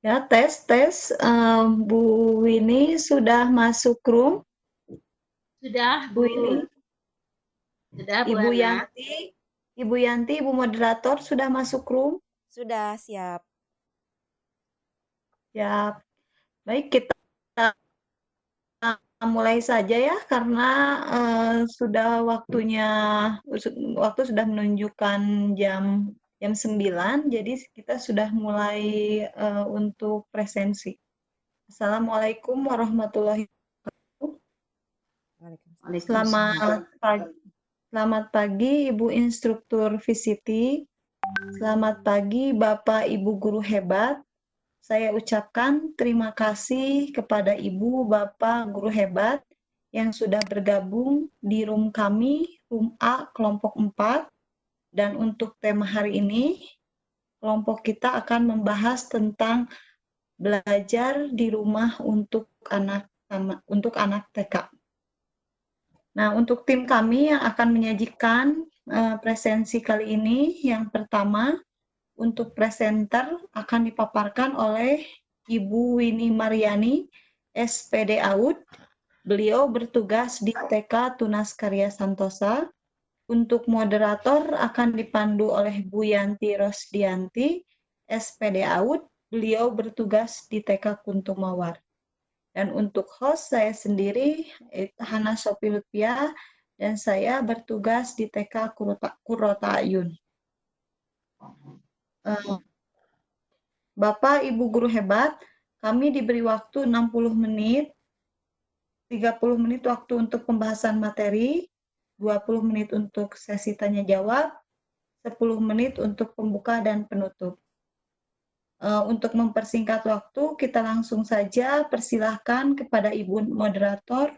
Ya, tes. Bu Winnie sudah masuk room. Sudah, Bu Bu. Winnie, Sudah, Bu Ibu Hana. Yanti, Ibu moderator sudah masuk room. Sudah siap. Ya, baik kita mulai saja ya karena waktu sudah menunjukkan jam 9, jadi kita sudah mulai untuk presensi. Assalamualaikum warahmatullahi wabarakatuh. Waalaikumsalam. Selamat pagi Ibu Instruktur VCT. Selamat pagi Bapak Ibu guru hebat. Saya ucapkan terima kasih kepada Ibu Bapak guru hebat yang sudah bergabung di room kami, room A kelompok 4. Dan untuk tema hari ini, kelompok kita akan membahas tentang belajar di rumah untuk anak TK. Nah, untuk tim kami yang akan menyajikan presensi kali ini, yang pertama, untuk presenter akan dipaparkan oleh Ibu Winnie Mariani, SPD AUD. Beliau bertugas di TK Tunas Karya Santosa. Untuk moderator akan dipandu oleh Bu Yanti Rosdianti, SPD AUD. Beliau bertugas di TK Kuntumawar. Dan untuk host saya sendiri, Hana Sopi Lutfia, dan saya bertugas di TK Kurota Ayun. Bapak, Ibu guru hebat, kami diberi waktu 60 menit, 30 menit waktu untuk pembahasan materi, 20 menit untuk sesi tanya-jawab, 10 menit untuk pembuka dan penutup. Untuk mempersingkat waktu, kita langsung saja persilahkan kepada Ibu moderator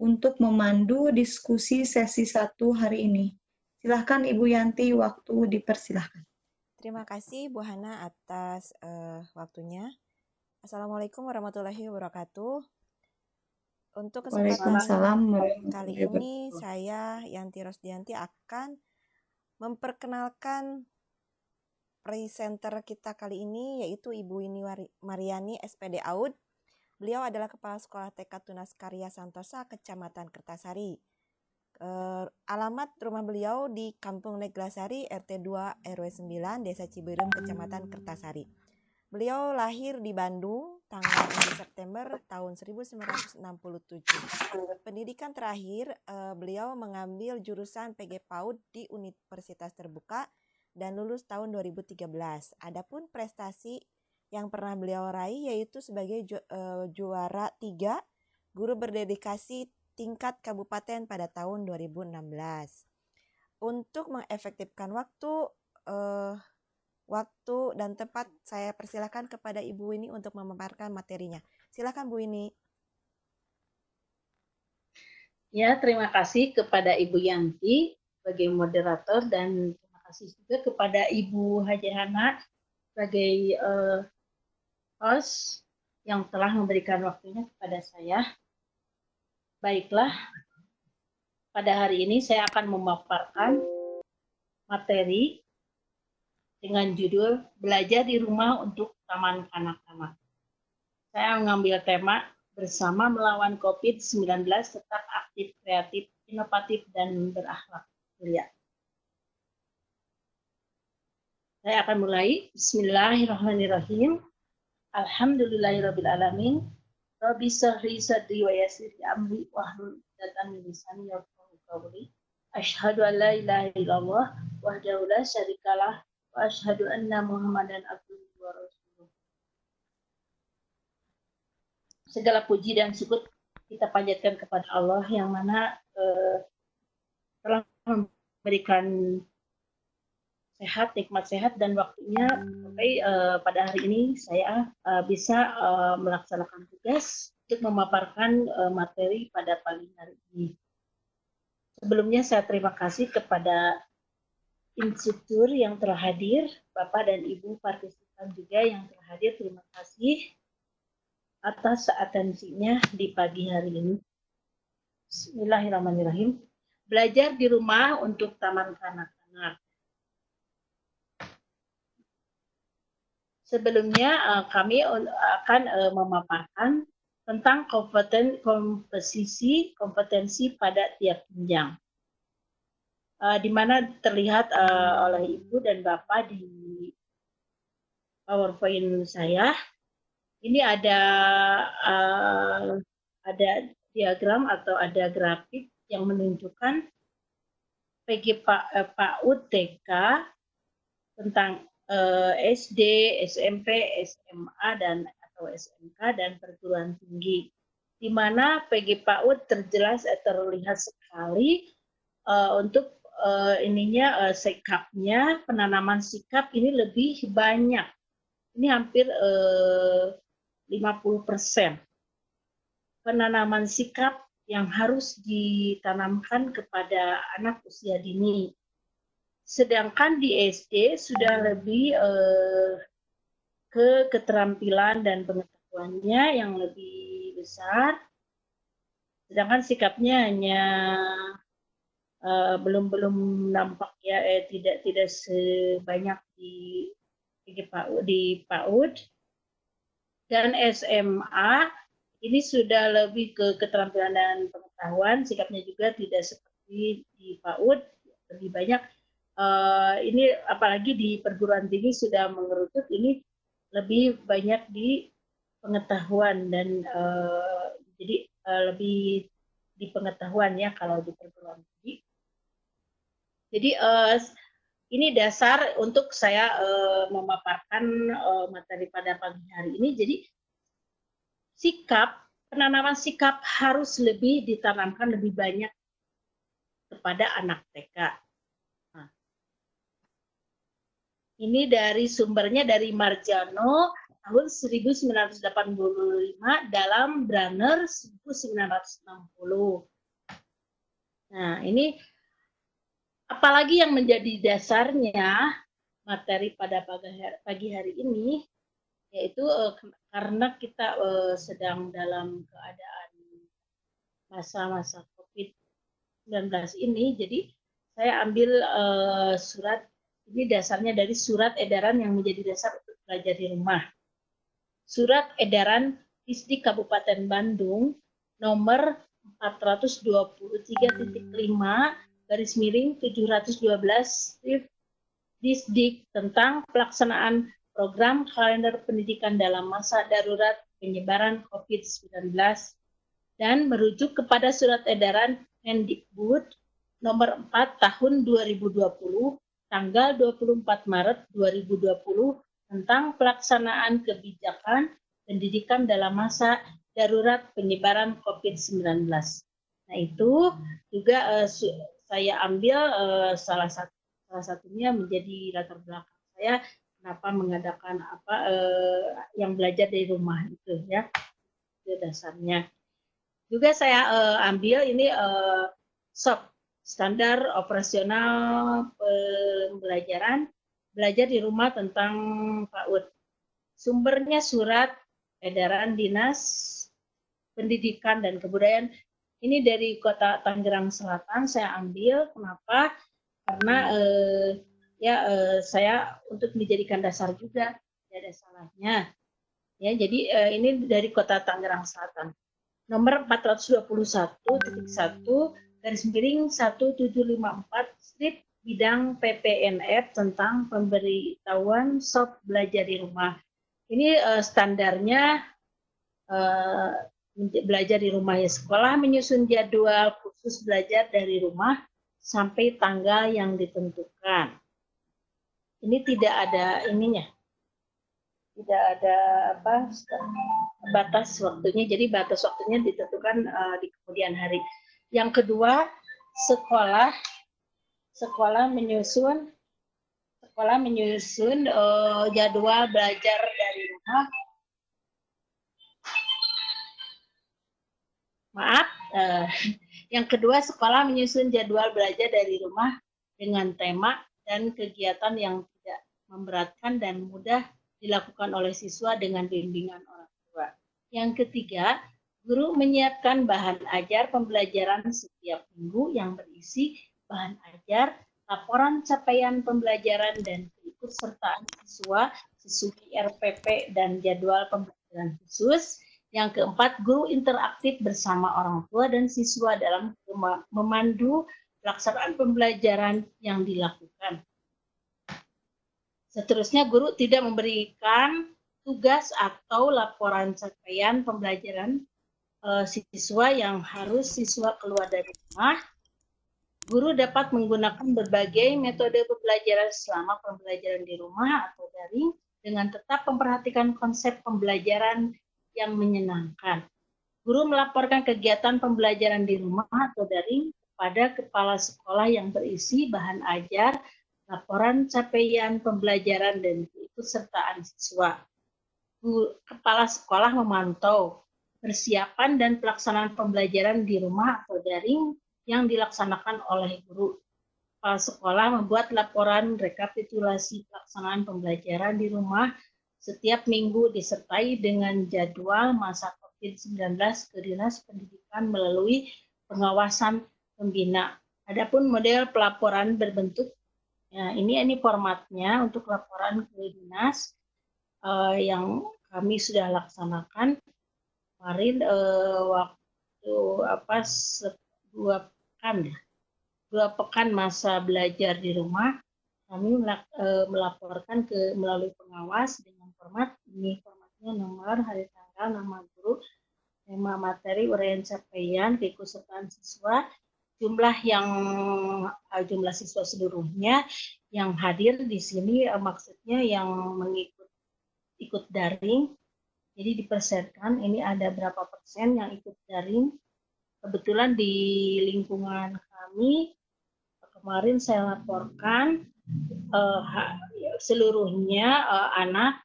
untuk memandu diskusi sesi 1 hari ini. Silahkan Ibu Yanti, waktu dipersilahkan. Terima kasih Bu Hana atas waktunya. Assalamualaikum warahmatullahi wabarakatuh. Untuk kesempatan kali ini saya Yanti Rosdianti akan memperkenalkan presenter kita kali ini yaitu Ibu Winnie Mariani SPD AUD. Beliau adalah Kepala Sekolah TK Tunas Karya Santosa, Kecamatan Kertasari. Alamat rumah beliau di Kampung Neglasari, RT 2 RW 9, Desa Ciberem, Kecamatan Kertasari. Beliau lahir di Bandung tanggal 6 September tahun 1967. Pendidikan terakhir, beliau mengambil jurusan PG PAUD di Universitas Terbuka dan lulus tahun 2013. Adapun prestasi yang pernah beliau raih yaitu sebagai juara 3 guru berdedikasi tingkat kabupaten pada tahun 2016. Untuk mengefektifkan waktu dan tempat, saya persilakan kepada Ibu Winnie untuk memaparkan materinya. Silakan Bu Winnie. Ya, terima kasih kepada Ibu Yanti sebagai moderator dan terima kasih juga kepada Ibu Haji Hana sebagai host yang telah memberikan waktunya kepada saya. Baiklah, pada hari ini saya akan memaparkan materi dengan judul Belajar di Rumah untuk Taman Kanak-kanak. Saya mengambil tema Bersama Melawan COVID-19 Tetap Aktif, Kreatif, Inovatif, dan Berakhlak Mulia. Saya akan mulai. Bismillahirrahmanirrahim. Alhamdulillahirrabbilalamin. Rabbi sahri sadri wa yassir amri wahlul 'uqdatam min lisani yafqahu qawli. Asyhadu an la ilaha illallah wahdahu la syarikalah wa asyhadu anna Muhammadan abduhu wa rasuluh. Segala puji dan syukur kita panjatkan kepada Allah yang mana telah memberikan sehat, nikmat sehat dan waktunya sampai pada hari ini saya bisa melaksanakan tugas untuk memaparkan materi pada pagi hari ini. Sebelumnya saya terima kasih kepada instruktur yang telah hadir, Bapak dan Ibu partisipan juga yang telah hadir. Terima kasih atas atensinya di pagi hari ini. Bismillahirrahmanirrahim. Belajar di rumah untuk taman kanak-kanak. Sebelumnya kami akan memaparkan tentang kompetensi pada tiap jenjang, di mana terlihat oleh Ibu dan Bapak di PowerPoint saya. Ini ada diagram atau ada grafik yang menunjukkan PG PAUD TK tentang SD, SMP, SMA atau SMK dan perguruan tinggi, di mana PG PAUD terlihat sekali untuk sikapnya, penanaman sikap ini lebih banyak. Ini hampir 50% penanaman sikap yang harus ditanamkan kepada anak usia dini. Sedangkan di SD sudah lebih ke keterampilan dan pengetahuannya yang lebih besar, sedangkan sikapnya hanya belum nampak ya, tidak sebanyak di PAUD. Dan SMA ini sudah lebih ke keterampilan dan pengetahuan, sikapnya juga tidak seperti di PAUD, lebih banyak. Ini apalagi di perguruan tinggi sudah mengerucut, ini lebih banyak di pengetahuan dan jadi lebih di pengetahuan ya kalau di perguruan tinggi. Jadi ini dasar untuk saya memaparkan materi pada pagi hari ini. Jadi penanaman sikap harus lebih ditanamkan lebih banyak kepada anak TK. Ini dari sumbernya dari Marjano tahun 1985 dalam Branner 1960. Nah, ini apalagi yang menjadi dasarnya materi pada pagi hari ini, yaitu karena kita sedang dalam keadaan masa-masa COVID-19 ini, jadi saya ambil surat. Ini dasarnya dari surat edaran yang menjadi dasar untuk belajar di rumah. Surat edaran Disdik Kabupaten Bandung nomor 423.5/712 Disdik tentang pelaksanaan program kalender pendidikan dalam masa darurat penyebaran COVID-19 dan merujuk kepada surat edaran Mendikbud nomor 4 tahun 2020 tanggal 24 Maret 2020 tentang pelaksanaan kebijakan pendidikan dalam masa darurat penyebaran COVID-19. Nah, itu juga saya ambil salah satunya menjadi latar belakang saya kenapa mengadakan yang belajar dari rumah itu ya. Itu dasarnya. Juga saya ambil ini SOP, Standar Operasional Pembelajaran Belajar di Rumah tentang PAUD. Sumbernya surat edaran Dinas Pendidikan dan Kebudayaan. Ini dari Kota Tangerang Selatan saya ambil. Kenapa? Karena saya untuk dijadikan dasar juga, tidak ada salahnya. Ya, jadi ini dari Kota Tangerang Selatan. Nomor 421/1754 bidang PPNF tentang pemberitahuan SOP belajar di rumah. Ini standarnya belajar di rumah ya. Sekolah menyusun jadwal khusus belajar dari rumah sampai tanggal yang ditentukan. Ini tidak ada ininya. Tidak ada batas waktunya, jadi batas waktunya ditentukan di kemudian hari. Yang kedua, sekolah menyusun jadwal belajar dari rumah. Yang kedua, sekolah menyusun jadwal belajar dari rumah dengan tema dan kegiatan yang tidak memberatkan dan mudah dilakukan oleh siswa dengan bimbingan orang tua. Yang ketiga, guru menyiapkan bahan ajar pembelajaran setiap minggu yang berisi bahan ajar, laporan capaian pembelajaran, dan keikutsertaan siswa sesuai RPP dan jadwal pembelajaran khusus. Yang keempat, guru interaktif bersama orang tua dan siswa dalam memandu pelaksanaan pembelajaran yang dilakukan. Seterusnya, guru tidak memberikan tugas atau laporan capaian pembelajaran siswa yang harus siswa keluar dari rumah. Guru dapat menggunakan berbagai metode pembelajaran selama pembelajaran di rumah atau daring dengan tetap memperhatikan konsep pembelajaran yang menyenangkan. Guru melaporkan kegiatan pembelajaran di rumah atau daring kepada kepala sekolah yang berisi bahan ajar, laporan capaian pembelajaran, dan keikutsertaan siswa. Kepala sekolah memantau persiapan dan pelaksanaan pembelajaran di rumah atau daring yang dilaksanakan oleh guru. Kepala sekolah membuat laporan rekapitulasi pelaksanaan pembelajaran di rumah setiap minggu disertai dengan jadwal masa COVID-19 ke Dinas Pendidikan melalui pengawasan pembina. Adapun model pelaporan berbentuk, ya, ini formatnya untuk laporan ke dinas yang kami sudah laksanakan kemarin waktu 2 pekan masa belajar di rumah. Kami melaporkan melalui pengawas dengan format ini, formatnya nomor, hari tanggal, nama guru, tema materi, uraian capaian, keikutsertaan siswa, jumlah siswa seluruhnya yang hadir di sini, maksudnya yang ikut daring. Jadi dipersenkan ini ada berapa persen yang ikut daring. Kebetulan di lingkungan kami kemarin saya laporkan seluruhnya anak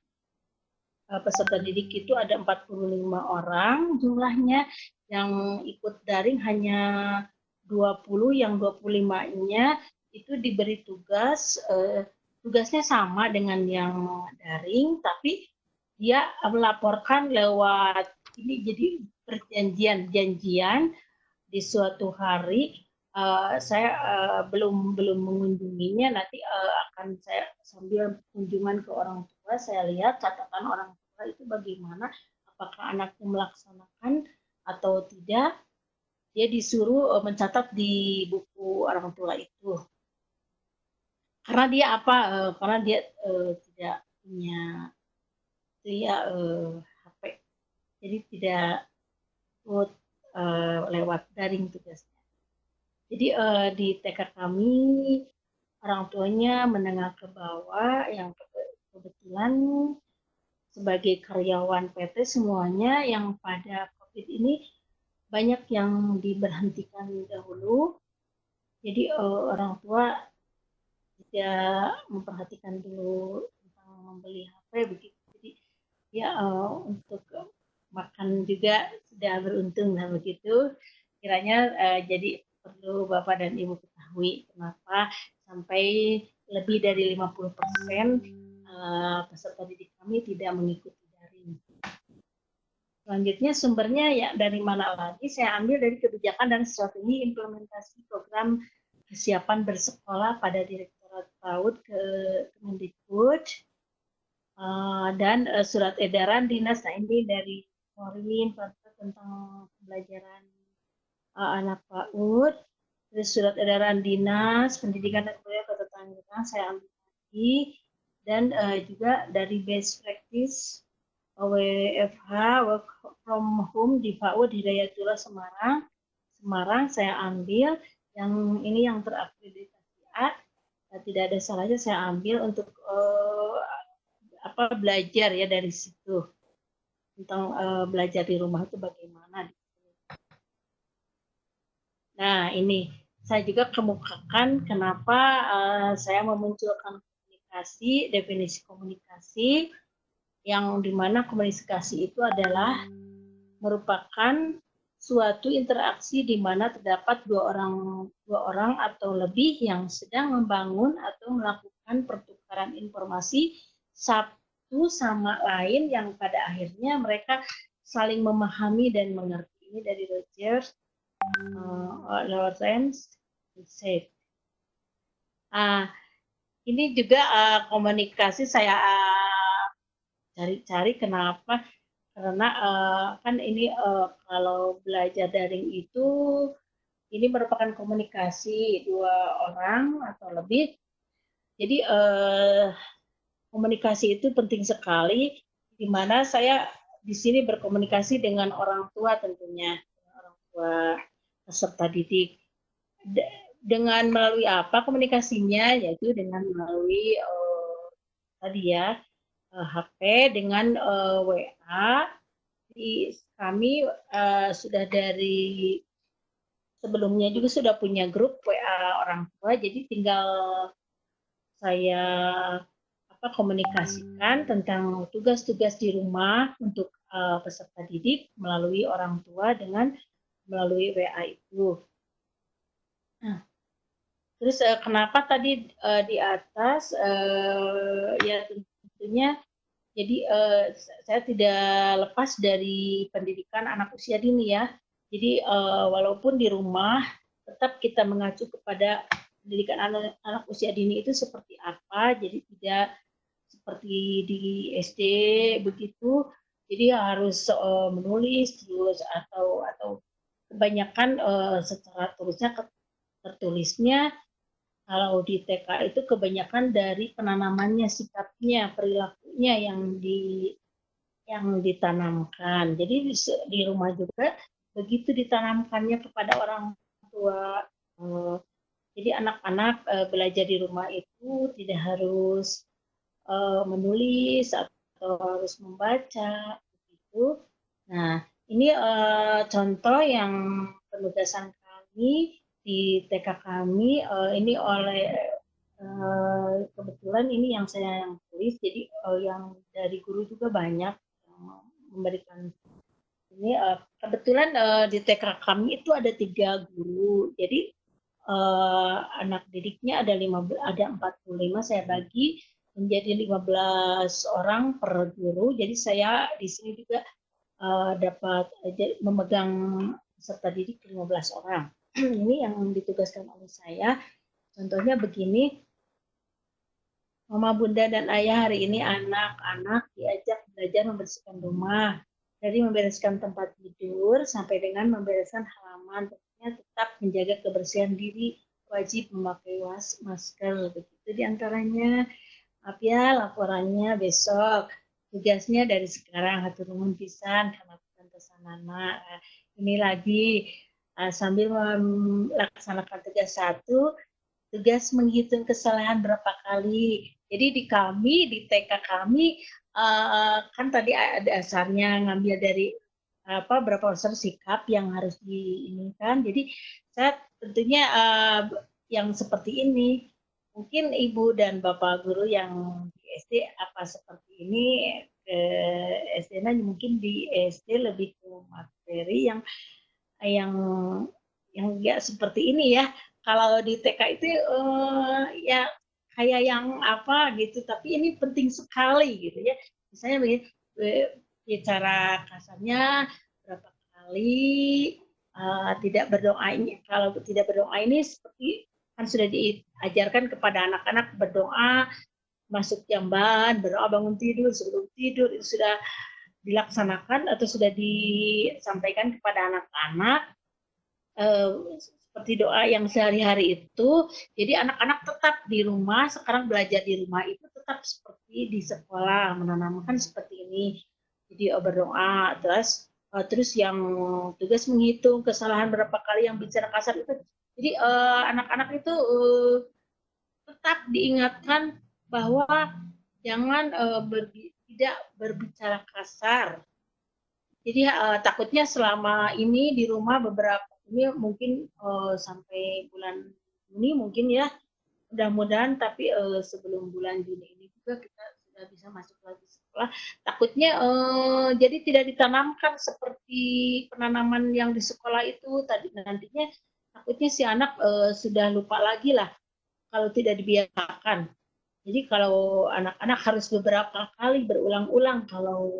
peserta didik itu ada 45 orang jumlahnya, yang ikut daring hanya 20, yang 25-nya itu diberi tugasnya sama dengan yang daring, tapi dia melaporkan lewat ini, jadi janjian di suatu hari. Saya belum mengunjunginya, nanti akan saya sambil kunjungan ke orang tua, saya lihat catatan orang tua itu bagaimana, apakah anaknya melaksanakan atau tidak. Dia disuruh mencatat di buku orang tua itu. Karena dia karena dia tidak punya HP, jadi tidak lewat daring tugasnya. Jadi di TK kami orang tuanya menengah ke bawah, yang kebetulan sebagai karyawan PT semuanya yang pada COVID ini banyak yang diberhentikan dahulu. Jadi orang tua tidak memperhatikan dulu tentang membeli HP begitu. Jadi ya untuk makan juga sudah beruntung lah begitu. Kiranya jadi perlu Bapak dan Ibu ketahui kenapa sampai lebih dari 50% peserta didik kami tidak mengikuti daring. Selanjutnya sumbernya ya dari mana lagi? Saya ambil dari kebijakan dan strategi implementasi program kesiapan bersekolah pada Direktorat PAUD ke Kemendikbud dan surat edaran dinas. Nah, ini dari Korin tentang pembelajaran anak PAUD, terus surat edaran dinas pendidikan dan kebudayaan Kota Tangerang saya ambil lagi, dan juga dari best practice WFH work from home di PAUD Hidayatullah Semarang saya ambil. Yang ini yang terakreditasi A, tidak ada salahnya saya ambil untuk belajar ya dari situ tentang belajar di rumah itu bagaimana. Nah, ini saya juga kemukakan kenapa saya memunculkan definisi komunikasi, yang dimana komunikasi itu adalah merupakan suatu interaksi di mana terdapat dua orang atau lebih yang sedang membangun atau melakukan pertukaran informasi satu sama lain yang pada akhirnya mereka saling memahami dan mengerti. Ini dari Rogers. Lawrence said. Ini juga komunikasi saya cari-cari kenapa, karena kan ini kalau belajar daring itu ini merupakan komunikasi dua orang atau lebih. Jadi komunikasi itu penting sekali, di mana saya di sini berkomunikasi dengan orang tua tentunya, orang tua peserta didik. Dengan melalui apa komunikasinya, yaitu dengan melalui tadi ya HP, dengan WA. Kami sudah dari sebelumnya juga sudah punya grup WA orang tua, jadi tinggal saya komunikasikan tentang tugas-tugas di rumah untuk peserta didik melalui orang tua dengan melalui WA itu. Nah, terus kenapa tadi di atas ya tentunya jadi saya tidak lepas dari pendidikan anak usia dini ya. Jadi walaupun di rumah tetap kita mengacu kepada pendidikan anak usia dini itu seperti apa. Jadi tidak seperti di SD begitu. Jadi harus menulis terus atau kebanyakan secara tertulisnya. Kalau di TK itu kebanyakan dari penanamannya, sikapnya, perilakunya yang ditanamkan. Jadi di rumah juga begitu ditanamkannya kepada orang tua. Jadi anak-anak belajar di rumah itu tidak harus menulis atau harus membaca begitu. Nah, ini contoh yang penugasan kami di TK kami ini oleh kebetulan ini yang saya yang tulis, jadi yang dari guru juga banyak yang memberikan ini. Kebetulan di TK kami itu ada 3 guru, jadi anak didiknya ada 45, saya bagi menjadi 15 orang per guru. Jadi saya di sini juga dapat memegang peserta didik 15 orang. Ini yang ditugaskan oleh saya. Contohnya begini, Mama, Bunda, dan Ayah hari ini anak-anak diajak belajar membersihkan rumah. Dari membereskan tempat tidur sampai dengan membereskan halaman. Tentunya tetap menjaga kebersihan diri, wajib memakai masker. Begitu diantaranya. Maaf ya, laporannya besok. Tugasnya dari sekarang, hatur nuhun pisan, kamapukan pesanana. Ini lagi sambil melaksanakan tugas 1, tugas menghitung kesalahan berapa kali. Jadi di kami, di TK kami, kan tadi dasarnya ngambil dari berapa unsur sikap yang harus diinginkan. Jadi saya tentunya yang seperti ini. Mungkin Ibu dan Bapak guru yang di SD apa seperti ini, SD-nya mungkin di SD lebih ke materi yang ya seperti ini ya. Kalau di TK itu ya kayak yang apa gitu, tapi ini penting sekali gitu ya. Misalnya bicara kasarnya berapa kali tidak berdoa ini. Kalau tidak berdoa ini seperti kan sudah diajarkan kepada anak-anak berdoa masuk jamban, berdoa bangun tidur, sebelum tidur, itu sudah dilaksanakan atau sudah disampaikan kepada anak-anak seperti doa yang sehari-hari itu. Jadi anak-anak tetap di rumah, sekarang belajar di rumah itu tetap seperti di sekolah, menanamkan seperti ini. Jadi berdoa, terus yang tugas menghitung kesalahan berapa kali yang bicara kasar itu. Jadi anak-anak itu tetap diingatkan bahwa jangan tidak berbicara kasar. Jadi takutnya selama ini di rumah beberapa ini mungkin sampai bulan Juni mungkin ya, mudah-mudahan, tapi sebelum bulan Juni ini juga kita sudah bisa masuk lagi sekolah. Takutnya jadi tidak ditanamkan seperti penanaman yang di sekolah itu tadi, nantinya takutnya si anak sudah lupa lagi lah kalau tidak dibiasakan. Jadi kalau anak-anak harus beberapa kali berulang-ulang kalau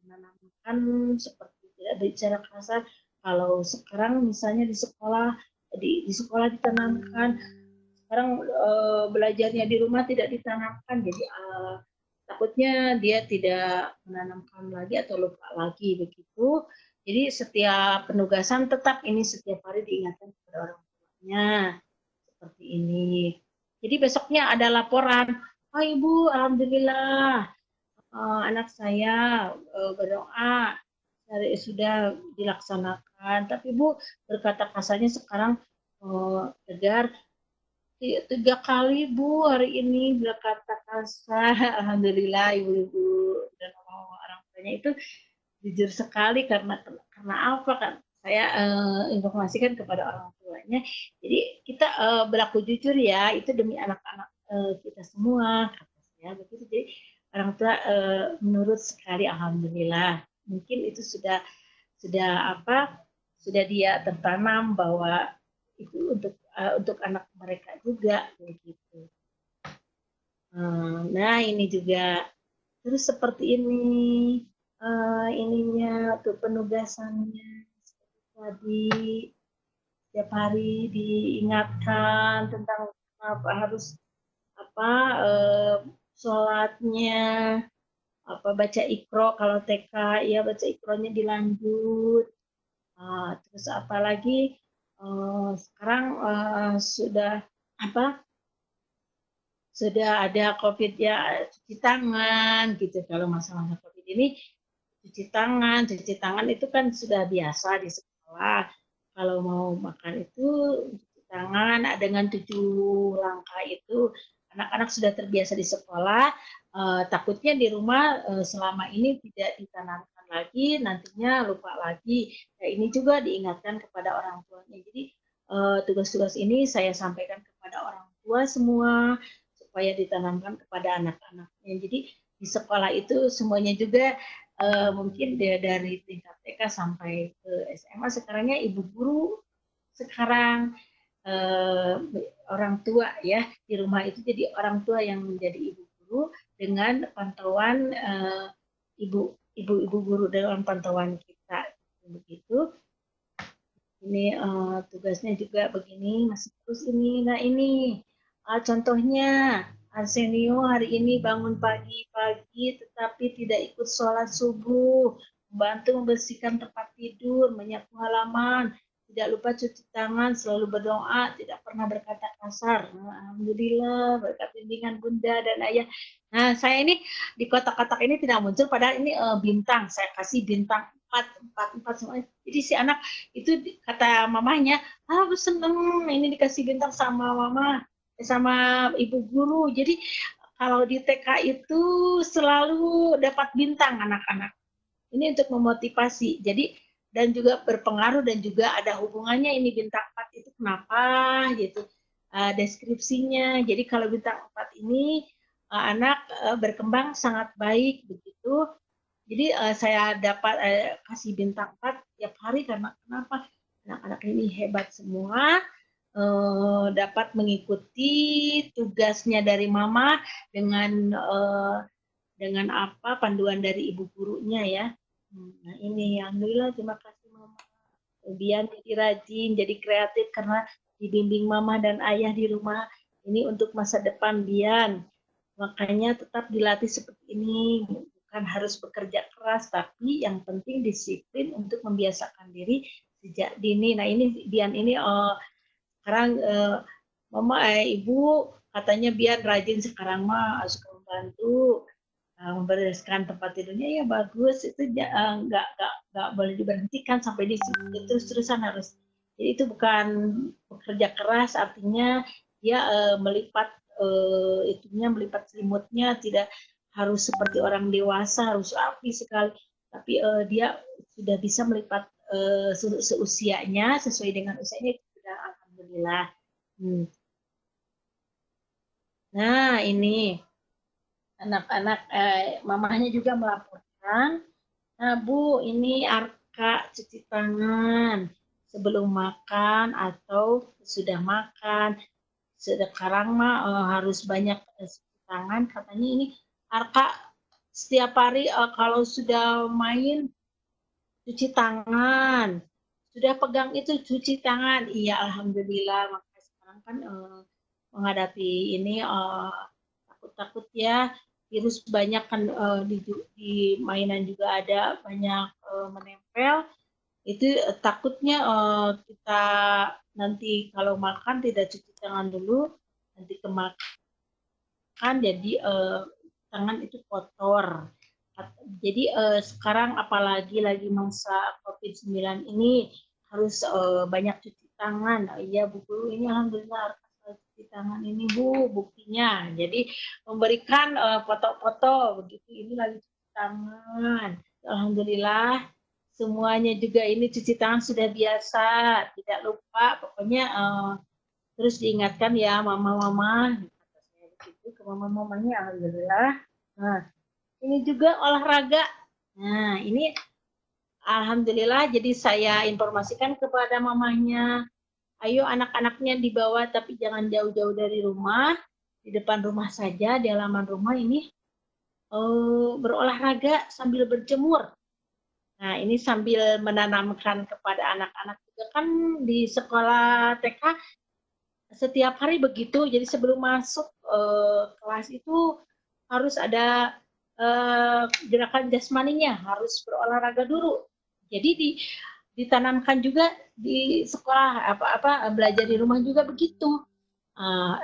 menanamkan seperti tidak bicara kasar. Kalau sekarang misalnya di sekolah ditanamkan, sekarang belajarnya di rumah tidak ditanamkan, jadi takutnya dia tidak menanamkan lagi atau lupa lagi begitu. Jadi setiap penugasan tetap ini setiap hari diingatkan kepada orang tuanya seperti ini. Jadi besoknya ada laporan, oh Ibu, alhamdulillah anak saya berdoa sudah dilaksanakan. Tapi Bu berkata kasarnya sekarang tegar 3 kali Bu hari ini berkata kasar. Alhamdulillah ibu-ibu dan orang tuanya itu jujur sekali karena apa kan saya informasikan kepada orang tuanya. Jadi kita berlaku jujur ya, itu demi anak-anak kita semua kata saya begitu. Jadi orang tua menurut sekali, alhamdulillah. Mungkin itu sudah dia tertanam bahwa itu untuk anak mereka juga begitu. Nah ini juga terus seperti ini ininya tuh penugasannya tadi setiap hari diingatkan tentang apa harus sholatnya baca Iqra kalau TK ya baca Iqra-nya dilanjut. Terus apalagi sekarang sudah ada COVID ya, cuci tangan gitu. Kalau masalah COVID ini cuci tangan itu kan sudah biasa di sekolah. Kalau mau makan itu cuci tangan dengan 7 langkah itu anak-anak sudah terbiasa di sekolah. Takutnya di rumah selama ini tidak ditanamkan lagi, nantinya lupa lagi. Nah, ini juga diingatkan kepada orang tuanya. Jadi tugas-tugas ini saya sampaikan kepada orang tua semua supaya ditanamkan kepada anak-anaknya. Jadi di sekolah itu semuanya juga mungkin dari tingkat TK sampai ke SMA sekarangnya ibu guru sekarang orang tua ya di rumah itu jadi orang tua yang menjadi ibu guru dengan pantauan ibu guru dalam pantauan kita begitu. Ini tugasnya juga begini masih terus ini. Nah ini contohnya Arsenio hari ini bangun pagi-pagi tetapi tidak ikut sholat subuh, membantu membersihkan tempat tidur, menyapu halaman, tidak lupa cuci tangan, selalu berdoa, tidak pernah berkata kasar. Alhamdulillah berkat bimbingan bunda dan ayah. Nah saya ini di kotak-kotak ini tidak muncul padahal ini bintang, saya kasih bintang 4 semuanya. Jadi si anak itu kata mamanya, aku seneng ini dikasih bintang sama mama sama ibu guru. Jadi kalau di TK itu selalu dapat bintang anak-anak. Ini untuk memotivasi. Jadi dan juga berpengaruh dan juga ada hubungannya ini bintang 4 itu kenapa gitu. Deskripsinya. Jadi kalau bintang 4 ini anak berkembang sangat baik begitu. Jadi saya dapat kasih bintang 4 tiap hari karena kenapa? Anak-anak ini hebat semua. Dapat mengikuti tugasnya dari mama dengan panduan dari ibu gurunya ya. Nah ini alhamdulillah terima kasih mama. Bian jadi rajin, jadi kreatif karena dibimbing mama dan ayah di rumah ini untuk masa depan Bian. Makanya tetap dilatih seperti ini. Bukan harus bekerja keras, tapi yang penting disiplin untuk membiasakan diri sejak dini. Nah ini Bian ini sekarang mama ibu katanya Bian rajin sekarang mah suka membantu membereskan tempat tidurnya ya bagus itu nggak boleh diberhentikan sampai di situ terus-terusan harus. Jadi itu bukan bekerja keras artinya dia melipat melipat selimutnya tidak harus seperti orang dewasa harus rapi sekali tapi dia sudah bisa melipat seusianya sesuai dengan usianya sudah alhamdulillah. Nah ini anak-anak mamahnya juga melaporkan, nah Bu ini Arka cuci tangan sebelum makan atau sudah makan. Sekarang mah harus banyak cuci tangan katanya ini Arka setiap hari kalau sudah main cuci tangan sudah pegang itu cuci tangan iya alhamdulillah makanya sekarang kan menghadapi ini takut-takut ya virus banyak kan di mainan juga ada banyak menempel. Itu takutnya kita nanti kalau makan tidak cuci tangan dulu, nanti kemakan jadi tangan itu kotor. Jadi sekarang apalagi lagi masa COVID-19 ini harus banyak cuci tangan. Ya Bu Guru, ini alhamdulillah cuci tangan ini Bu buktinya. Jadi memberikan foto-foto begitu, ini lagi cuci tangan. Alhamdulillah semuanya juga ini cuci tangan sudah biasa, tidak lupa. Pokoknya terus diingatkan ya mama-mama, kata saya begitu ke mama-mamanya, alhamdulillah. Nah, ini juga olahraga. Nah, ini alhamdulillah jadi saya informasikan kepada mamanya, ayo anak-anaknya dibawa tapi jangan jauh-jauh dari rumah, di depan rumah saja, di halaman rumah ini berolahraga sambil berjemur. Nah, ini sambil menanamkan kepada anak-anak juga kan di sekolah TK setiap hari begitu. Jadi sebelum masuk kelas itu harus ada gerakan jasmaninya, harus berolahraga dulu. Jadi ditanamkan juga di sekolah apa belajar di rumah juga begitu.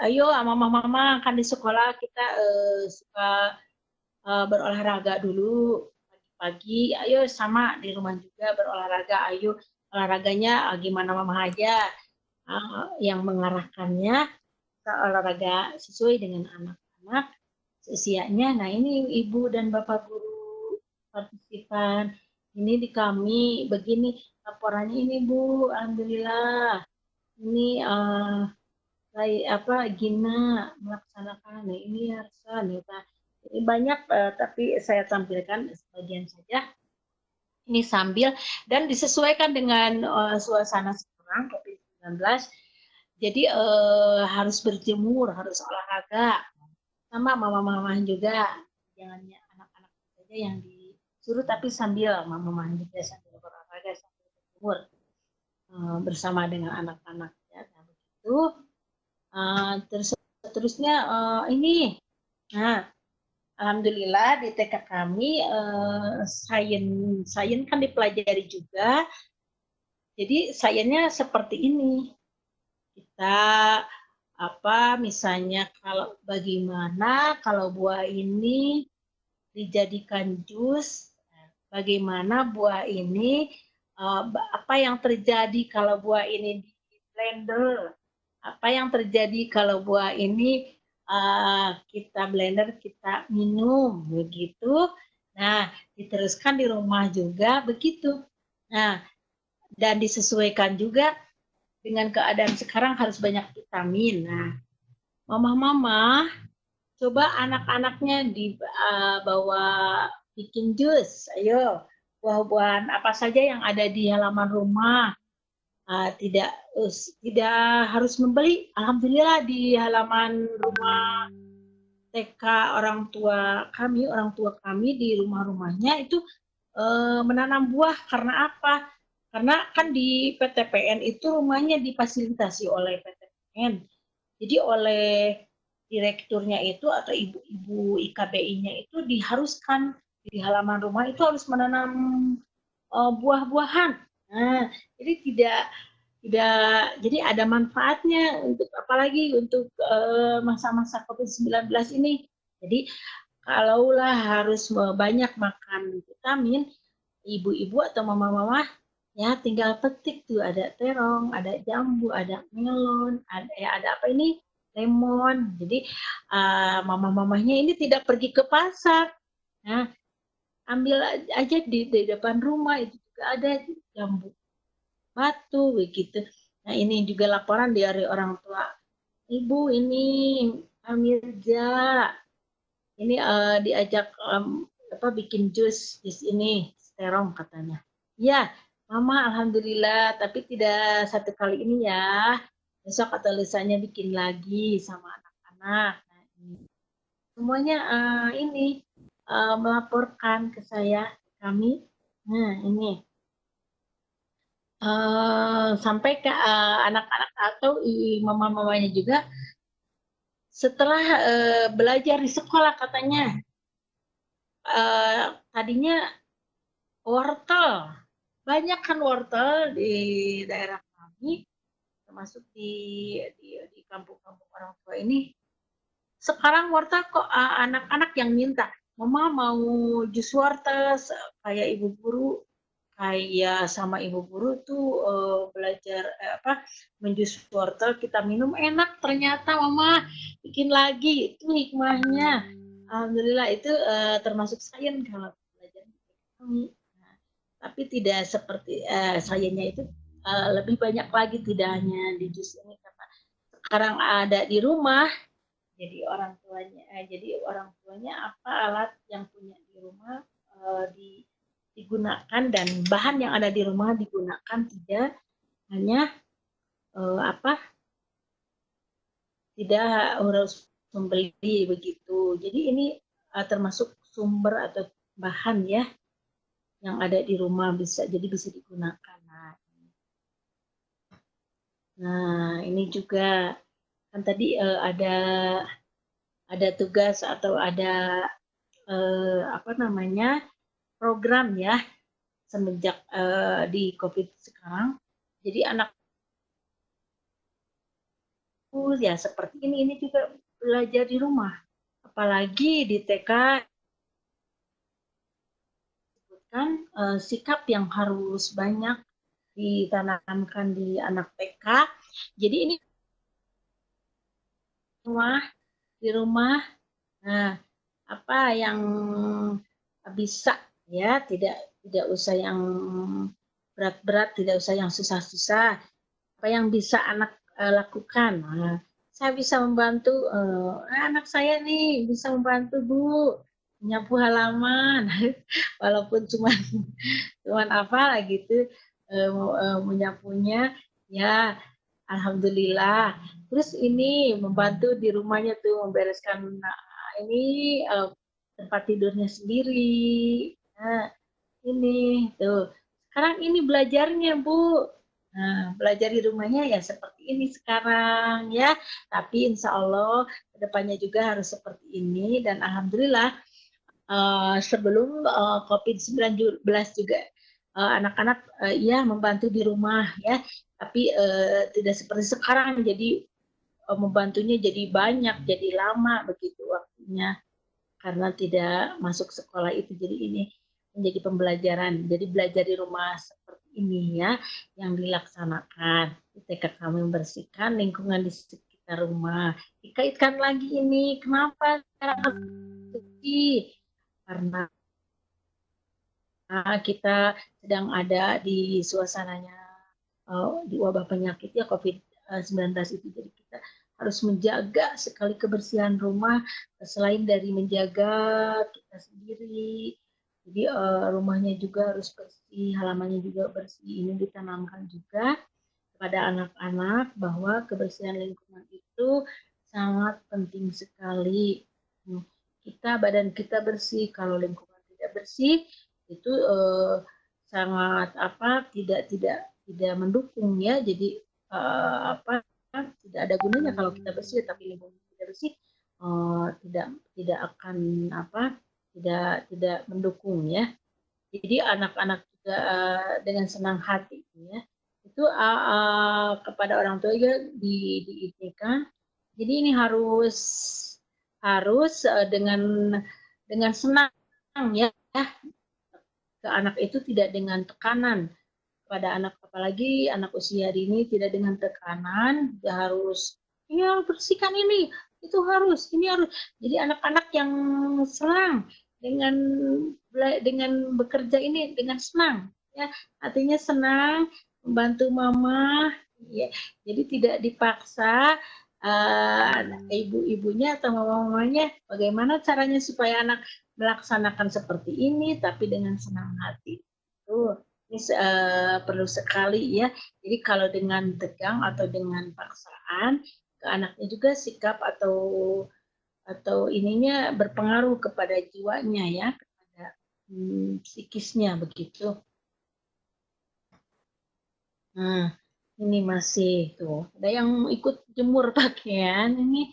Ayo mama-mama kan di sekolah kita suka berolahraga dulu pagi, ayo sama di rumah juga berolahraga, ayo olahraganya gimana mama aja yang mengarahkannya ke olahraga sesuai dengan anak-anak seusianya. Nah ini ibu dan bapak guru partisipan, ini di kami begini laporannya ini Bu, alhamdulillah ini Gina melaksanakan, nah ini Arsan, ini banyak tapi saya tampilkan sebagian saja. Ini sambil dan disesuaikan dengan suasana sekarang COVID-19. Jadi harus berjemur, harus olahraga. Sama mama-mama juga, jangan anak-anak saja yang disuruh, tapi sambil mama-mama juga sambil berolahraga, sambil berjemur bersama dengan anak-anak. Ya, nah, begitu. Terusnya ini, nah alhamdulillah di TK kami sains kan dipelajari juga. Jadi sainsnya seperti ini. Kita misalnya kalau bagaimana kalau buah ini dijadikan jus, bagaimana buah ini apa yang terjadi kalau buah ini di blender, apa yang terjadi kalau buah ini kita blender, kita minum, begitu. Nah, diteruskan di rumah juga begitu. Nah, dan disesuaikan juga dengan keadaan sekarang harus banyak vitamin. Nah, mama-mama, coba anak-anaknya dibawa bikin jus. Ayo, buah-buahan apa saja yang ada di halaman rumah. Tidak harus membeli. Alhamdulillah di halaman rumah TK orang tua kami di rumah-rumahnya itu menanam buah. Karena apa? Karena kan di PTPN itu rumahnya difasilitasi oleh PTPN. Jadi oleh direkturnya itu atau ibu-ibu IKBI-nya itu diharuskan di halaman rumah itu harus menanam buah-buahan. Nah, jadi tidak jadi ada manfaatnya untuk apalagi untuk masa-masa COVID-19 ini. Jadi kalaulah harus banyak makan vitamin, ibu-ibu atau mama-mama ya tinggal petik tuh, ada terong, ada jambu, ada melon, ada apa ini, lemon. Jadi mama-mamanya ini tidak pergi ke pasar. Nah, ambil aja di depan rumah itu juga ada jambu batu begitu. Nah, ini juga laporan dari orang tua. Ibu ini Amirja ini diajak bikin jus ini terong katanya. Ya, Mama alhamdulillah, tapi tidak satu kali ini ya. Besok atau lusanya bikin lagi sama anak-anak. Nah, semuanya ini melaporkan ke saya, kami. Nah, ini sampai ke anak-anak atau mama-mamanya juga setelah belajar di sekolah katanya tadinya wortel, banyak kan wortel di daerah kami, termasuk di kampung-kampung orang tua ini. Sekarang wortel kok anak-anak yang minta, Mama mau jus wortel, kayak ibu guru, kayak sama ibu guru tuh belajar menjus wortel kita minum enak ternyata Mama bikin lagi itu hikmahnya. Alhamdulillah itu termasuk sains kalau belajar kami. Nah, tapi tidak seperti sainsnya itu lebih banyak lagi, tidak hanya di jus ini karena sekarang ada di rumah. Jadi orang tuanya apa alat yang punya di rumah digunakan, dan bahan yang ada di rumah digunakan, tidak hanya tidak harus membeli begitu. Jadi ini termasuk sumber atau bahan ya yang ada di rumah bisa digunakan. Nah ini juga kan tadi ada tugas atau ada program ya semenjak di COVID sekarang. Jadi anak ya seperti ini juga belajar di rumah. Apalagi di TK disebutkan sikap yang harus banyak ditanamkan di anak TK. Jadi ini di rumah nah, apa yang bisa ya, tidak usah yang berat-berat, tidak usah yang susah-susah. Apa yang bisa anak lakukan. Nah, saya bisa membantu anak saya nih, bisa membantu Bu menyapu halaman walaupun cuman apa gitu menyapunya ya alhamdulillah. Terus ini membantu di rumahnya tuh membereskan ini tempat tidurnya sendiri. Nah, ini tuh. Sekarang ini belajarnya, Bu. Nah, belajar di rumahnya ya seperti ini sekarang ya. Tapi insya Allah kedepannya juga harus seperti ini, dan alhamdulillah sebelum COVID-19 juga anak-anak ya membantu di rumah ya. Tapi tidak seperti sekarang, jadi membantunya jadi banyak, jadi lama begitu waktunya karena tidak masuk sekolah itu. Jadi ini menjadi pembelajaran. Jadi belajar di rumah seperti ini ya yang dilaksanakan. TK kami membersihkan lingkungan di sekitar rumah. Dikaitkan lagi ini, kenapa cara bersih? Karena kita sedang ada di suasananya di wabah penyakit ya COVID-19 itu. Jadi kita harus menjaga sekali kebersihan rumah selain dari menjaga kita sendiri. Jadi rumahnya juga harus bersih, halamannya juga bersih. Ini ditanamkan juga kepada anak-anak bahwa kebersihan lingkungan itu sangat penting sekali. Badan kita bersih, kalau lingkungan tidak bersih itu sangat tidak mendukung ya. Jadi tidak ada gunanya kalau kita bersih tapi lingkungan tidak bersih, tidak akan tidak mendukung ya. Jadi anak-anak juga dengan senang hati ya itu kepada orang tua juga diinginkan. Jadi ini harus dengan senang ya ke anak itu, tidak dengan tekanan pada anak, apalagi anak usia dini, tidak dengan tekanan harus ya bersihkan ini, itu harus, ini harus. Jadi anak-anak yang senang dengan bekerja ini dengan senang ya, artinya senang membantu mama ya. Jadi tidak dipaksa ibu-ibunya atau mama-mamanya bagaimana caranya supaya anak melaksanakan seperti ini tapi dengan senang hati. Ini perlu sekali ya. Jadi kalau dengan tegang atau dengan paksaan ke anaknya juga sikap atau ininya berpengaruh kepada jiwanya ya, kepada psikisnya begitu. Nah, ini masih tuh ada yang ikut jemur pakaian ini.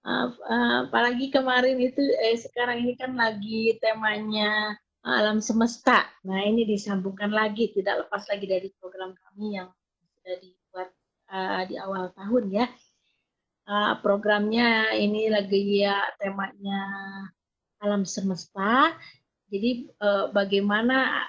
Apalagi kemarin itu sekarang ini kan lagi temanya alam semesta. Nah, ini disambungkan lagi, tidak lepas lagi dari program kami yang sudah dibuat di awal tahun ya. Programnya ini lagi ya temanya alam semesta. Jadi bagaimana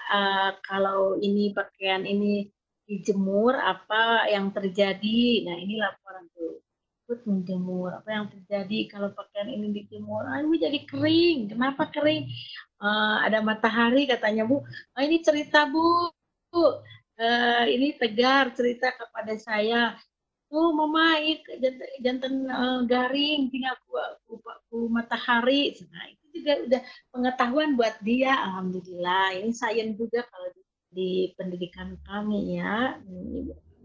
kalau ini pakaian ini dijemur, apa yang terjadi? Nah, ini laporan tuh. Ikut menjemur, apa yang terjadi kalau pakaian ini dijemur? Ini jadi kering. Kenapa kering? Ada matahari katanya Bu. Ini cerita Bu. Ini Tegar cerita kepada saya. Oh, Mama, jantan garing, tinggal ku matahari. Nah, itu juga udah pengetahuan buat dia. Alhamdulillah. Ini sains juga kalau di pendidikan kami ya.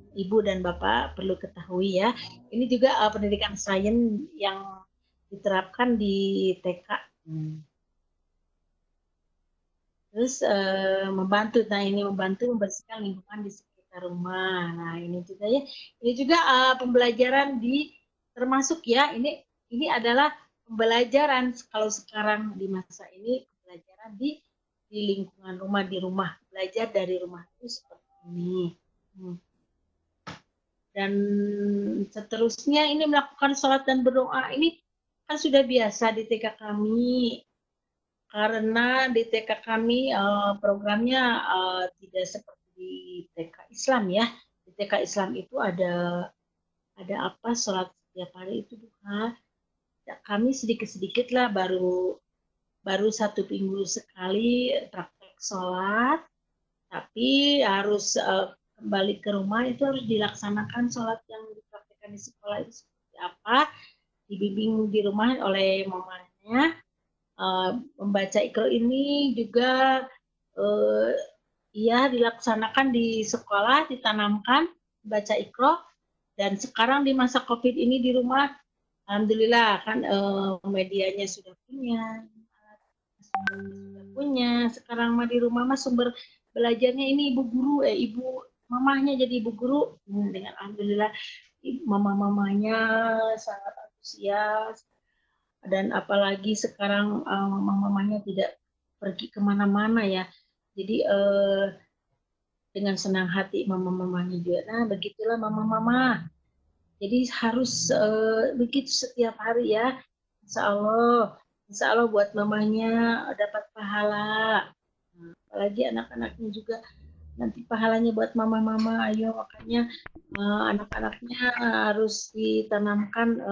Ibu dan Bapak perlu ketahui ya. Ini juga pendidikan sains yang diterapkan di TK. Terus membantu, nah ini membantu membersihkan lingkungan di sekitar rumah. Nah ini juga ya, ini juga pembelajaran termasuk ya, ini adalah pembelajaran kalau sekarang di masa ini pembelajaran di lingkungan rumah, di rumah, belajar dari rumah itu seperti ini. Dan seterusnya ini melakukan sholat dan berdoa, ini kan sudah biasa di TK kami. Karena di TK kami programnya tidak seperti di TK Islam ya. Di TK Islam itu ada apa sholat setiap hari itu bukan. Ya, kami sedikit-sedikit lah baru 1 minggu sekali praktek sholat. Tapi harus kembali ke rumah itu harus dilaksanakan sholat yang dipraktekkan di sekolah itu seperti apa. Dibimbing di rumah oleh mamanya. Membaca Iqra ini juga dilaksanakan di sekolah, ditanamkan baca Iqra. Dan sekarang di masa COVID ini di rumah, alhamdulillah kan medianya sudah punya. Sekarang mah di rumah mah sumber belajarnya ini ibu guru, ibu mamahnya jadi ibu guru. Dengan alhamdulillah mama-mamanya sangat antusias. Dan apalagi sekarang mama-mamanya tidak pergi kemana-mana ya. Jadi dengan senang hati mama-mamanya juga. Nah, begitulah mama-mama. Jadi harus begitu setiap hari ya. Insya Allah buat mamanya dapat pahala. Nah, apalagi anak-anaknya juga nanti pahalanya buat mama-mama. Ayo makanya anak-anaknya harus ditanamkan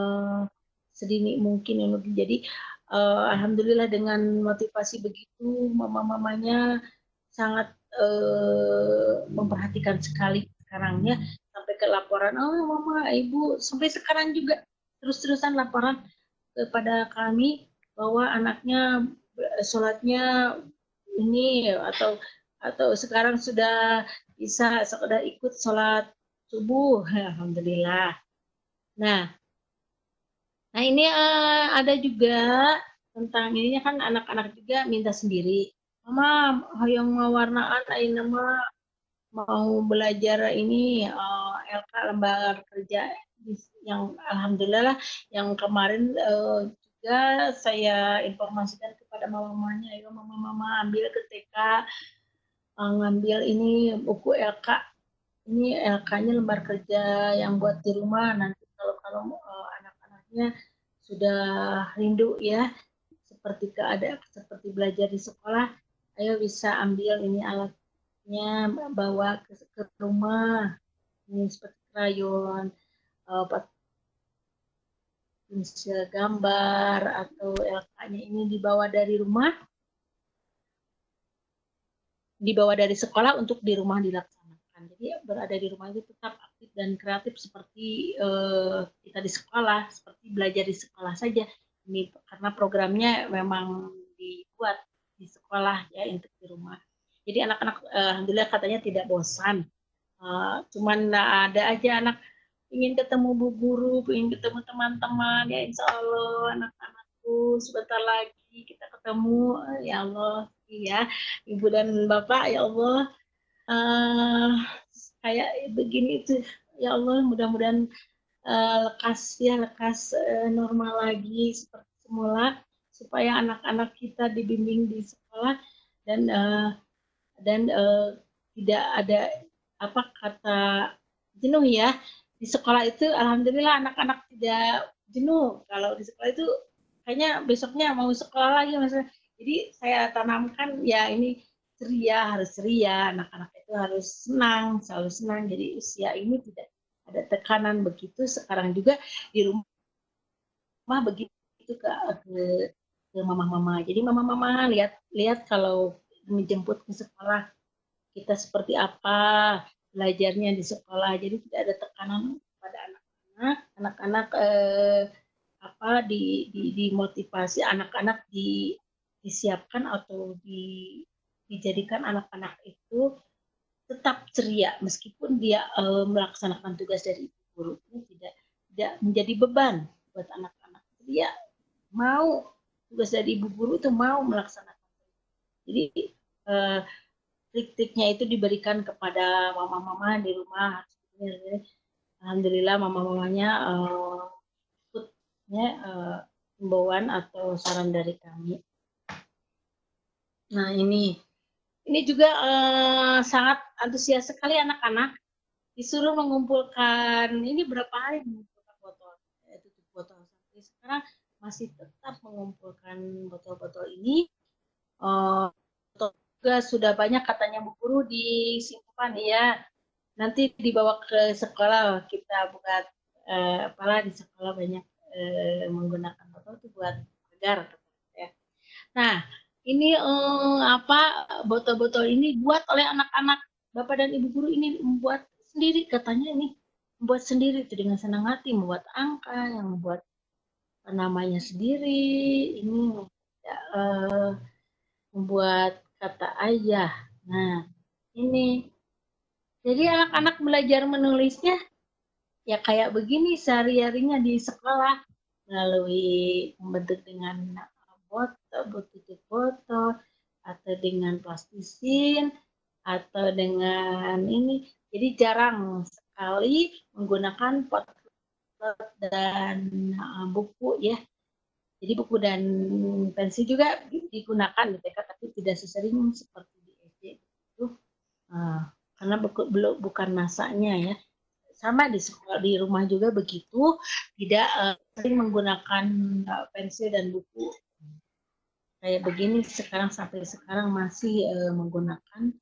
sedini mungkin ya. Jadi alhamdulillah dengan motivasi begitu mama-mamanya sangat memperhatikan sekali sekarang ya, sampai ke laporan mama ibu sampai sekarang juga terus-terusan laporan kepada kami bahwa anaknya sholatnya ini atau sekarang sudah ikut sholat subuh. Alhamdulillah. Nah ini ada juga tentang ininya kan anak-anak juga minta sendiri. Mama, hoyong warnaan ayeuna mah mau belajar ini LK lembaga kerja yang alhamdulillah lah yang kemarin juga saya informasikan kepada mama-mamanya, ayo mama-mama ambil ke TK ngambil ini buku LK. Ini LK-nya lembar kerja yang buat di rumah, nanti kalau anak-anaknya sudah rindu ya seperti belajar di sekolah, ayo bisa ambil ini alatnya bawa ke rumah, ini seperti krayon, pensil gambar atau LK-nya ini dibawa dari rumah, dibawa dari sekolah untuk di rumah dilaksanakan. Jadi berada di rumah itu tetap aktif dan kreatif seperti kita di sekolah, seperti belajar di sekolah saja. Ini karena programnya memang dibuat di sekolah ya untuk di rumah. Jadi anak-anak alhamdulillah katanya tidak bosan. Cuman ada aja anak ingin ketemu bu guru, ingin ketemu teman-teman ya, insya Allah anak-anakku sebentar lagi kita ketemu ya Allah ya ibu dan bapak ya Allah. Kayak begini itu ya Allah mudah-mudahan lekas normal lagi seperti semula, supaya anak-anak kita dibimbing di sekolah dan tidak ada apa kata jenuh ya. Di sekolah itu alhamdulillah anak-anak tidak jenuh. Kalau di sekolah itu kayaknya besoknya mau sekolah lagi maksudnya. Jadi saya tanamkan ya ini harus ceria, anak-anak itu harus senang, selalu senang. Jadi usia ini tidak ada tekanan begitu. Sekarang juga di rumah begitu ke mama-mama. Jadi mama-mama lihat kalau menjemput ke sekolah kita seperti apa belajarnya di sekolah. Jadi tidak ada tekanan pada anak-anak dimotivasi, anak-anak disiapkan atau dijadikan anak-anak itu tetap ceria meskipun dia melaksanakan tugas dari ibu guru, ini tidak menjadi beban buat anak-anak. Dia mau tugas dari ibu guru itu mau melaksanakan. Jadi trik-triknya itu diberikan kepada mama-mama di rumah. Alhamdulillah mama-mamanya ikutnya himbauan atau saran dari kami. Nah ini juga sangat antusias sekali anak-anak, disuruh mengumpulkan, ini berapa hari mengumpulkan botol, tutup botol, sampai sekarang masih tetap mengumpulkan botol-botol ini. Juga sudah banyak katanya Bu Guru disimpan ya, nanti dibawa ke sekolah, kita buat apalah di sekolah banyak menggunakan botol itu buat agar ya. Nah ini botol-botol ini buat oleh anak-anak, Bapak dan Ibu Guru ini membuat sendiri katanya, ini membuat sendiri itu dengan senang hati, membuat angka yang membuat namanya sendiri, ini membuat kata ayah. Nah ini jadi anak-anak belajar menulisnya ya kayak begini sehari-harinya di sekolah, melalui membentuk dengan tutup botol, atau dengan plastisin, atau dengan ini. Jadi jarang sekali menggunakan pot dan buku ya. Jadi buku dan pensil juga digunakan di TK, tapi tidak sesering seperti di SD itu, karena bukan masanya ya. Sama di sekolah, di rumah juga begitu, tidak sering menggunakan pensil dan buku kayak begini. Sekarang sampai sekarang masih menggunakan,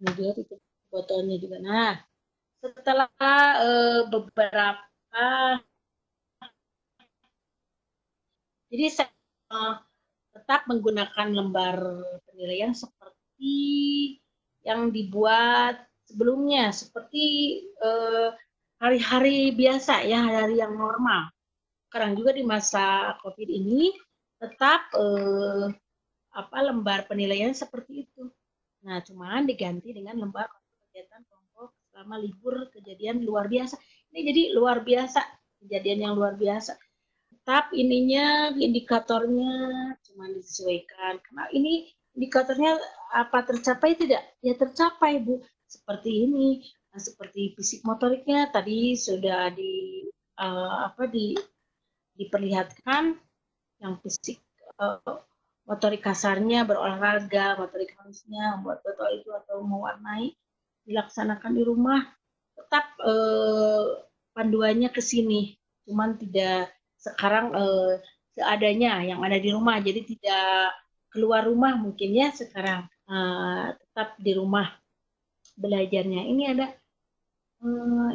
ini juga tutup botolnya juga. Nah setelah beberapa, jadi saya tetap menggunakan lembar penilaian seperti yang dibuat sebelumnya, seperti hari-hari biasa ya, hari-hari yang normal. Sekarang juga di masa COVID ini tetap lembar penilaian seperti itu. Nah, cuman diganti dengan lembar kegiatan kelompok selama libur kejadian luar biasa. Ini jadi luar biasa, kejadian yang luar biasa. Tetap ininya, indikatornya cuma disesuaikan. Karena ini indikatornya apa tercapai tidak? Ya tercapai Bu. Seperti ini, seperti fisik motoriknya tadi sudah diperlihatkan, yang fisik motorik kasarnya berolahraga, motorik halusnya membuat botol itu atau mewarnai, dilaksanakan di rumah. Tetap panduannya ke sini, cuman tidak sekarang seadanya yang ada di rumah, jadi tidak keluar rumah mungkin ya sekarang, tetap di rumah belajarnya. Ini ada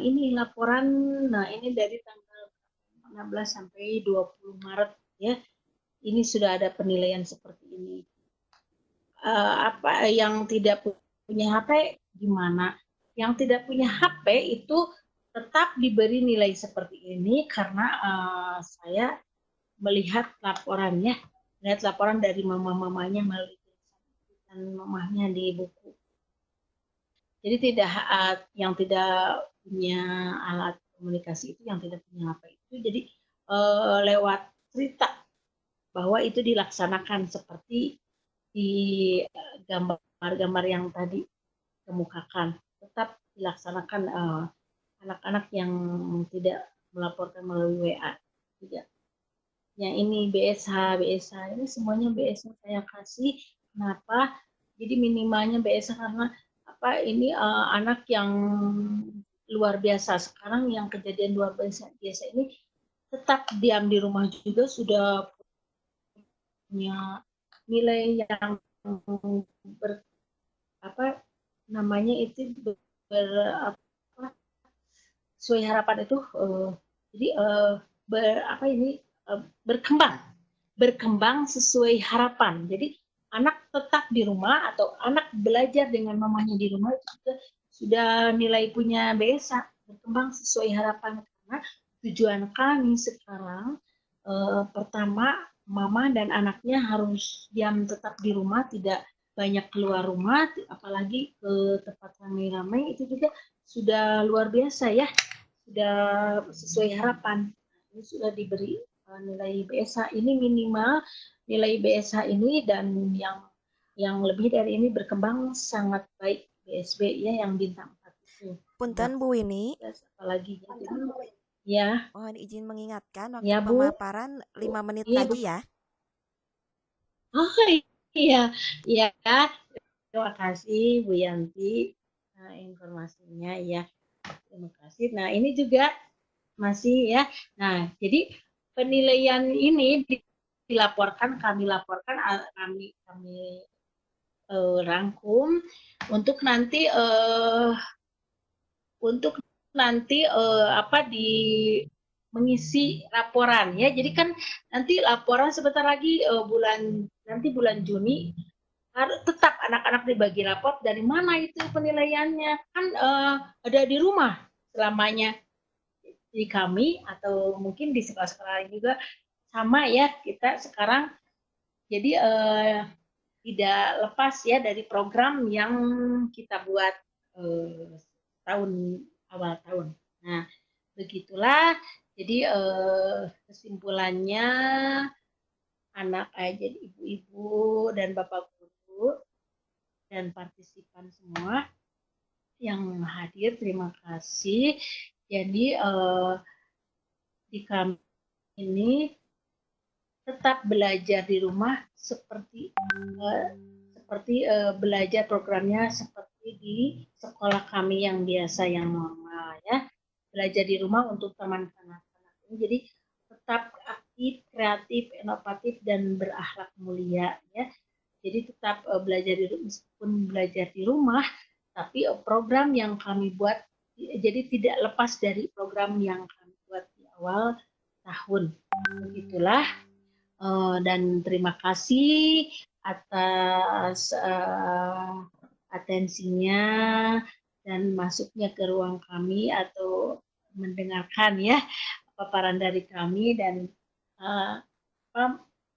ini laporan, nah ini dari tanggal 16 sampai 20 Maret ya, ini sudah ada penilaian seperti ini. Apa yang tidak punya HP gimana? Yang tidak punya HP itu tetap diberi nilai seperti ini karena saya melihat laporannya, laporan dari mama-mamanya melalui tulisan mamahnya di buku. Jadi yang tidak punya alat komunikasi itu, yang tidak punya HP itu, jadi lewat cerita bahwa itu dilaksanakan seperti di gambar-gambar yang tadi kemukakan, tetap dilaksanakan anak-anak yang tidak melaporkan melalui WA juga. Yang ini BSH ini semuanya BSH saya kasih. Kenapa? Jadi minimalnya BSH karena apa ini anak yang luar biasa. Sekarang yang kejadian luar biasa ini tetap diam di rumah juga sudah punya nilai yang apa namanya itu apa, sesuai harapan itu jadi berkembang sesuai harapan. Jadi anak tetap di rumah atau anak belajar dengan mamanya di rumah itu sudah nilai punya BSA berkembang sesuai harapan karena tujuan kami sekarang pertama mama dan anaknya harus diam tetap di rumah, tidak banyak keluar rumah, apalagi ke tempat ramai-ramai itu juga sudah luar biasa ya, sudah sesuai harapan. Ini sudah diberi nilai BSH ini minimal nilai BSH ini dan yang lebih dari ini berkembang sangat baik BSB ya yang bintang 4 itu. Punten Bu Winnie. Apalagi ya. Mohon izin mengingatkan waktu Ya, Bu. pemaparan 5 menit Iya, lagi Bu. ya. Oh iya, iya. Terima kasih Bu Yanti informasinya ya. Terima kasih. Nah ini juga masih ya. Nah jadi penilaian ini kami laporkan, kami rangkum untuk nanti apa di mengisi laporan ya. Jadi kan nanti laporan sebentar lagi bulan Juni tetap anak-anak dibagi raport dari mana itu penilaiannya kan ada di rumah selamanya di kami atau mungkin di sekolah-sekolah lain juga sama ya kita sekarang jadi tidak lepas ya dari program yang kita buat awal tahun. Nah begitulah jadi kesimpulannya anak jadi ibu-ibu dan bapak guru dan partisipan semua yang hadir terima kasih. Jadi di kami ini tetap belajar di rumah seperti belajar programnya seperti di sekolah kami yang biasa yang normal ya. Belajar di rumah untuk teman-teman ini jadi tetap aktif, kreatif, inovatif dan berakhlak mulia ya. Jadi tetap belajar di rumah, meskipun belajar di rumah, tapi program yang kami buat jadi tidak lepas dari program yang kami buat di awal tahun. Begitulah dan terima kasih atas atensinya dan masuknya ke ruang kami atau mendengarkan ya paparan dari kami dan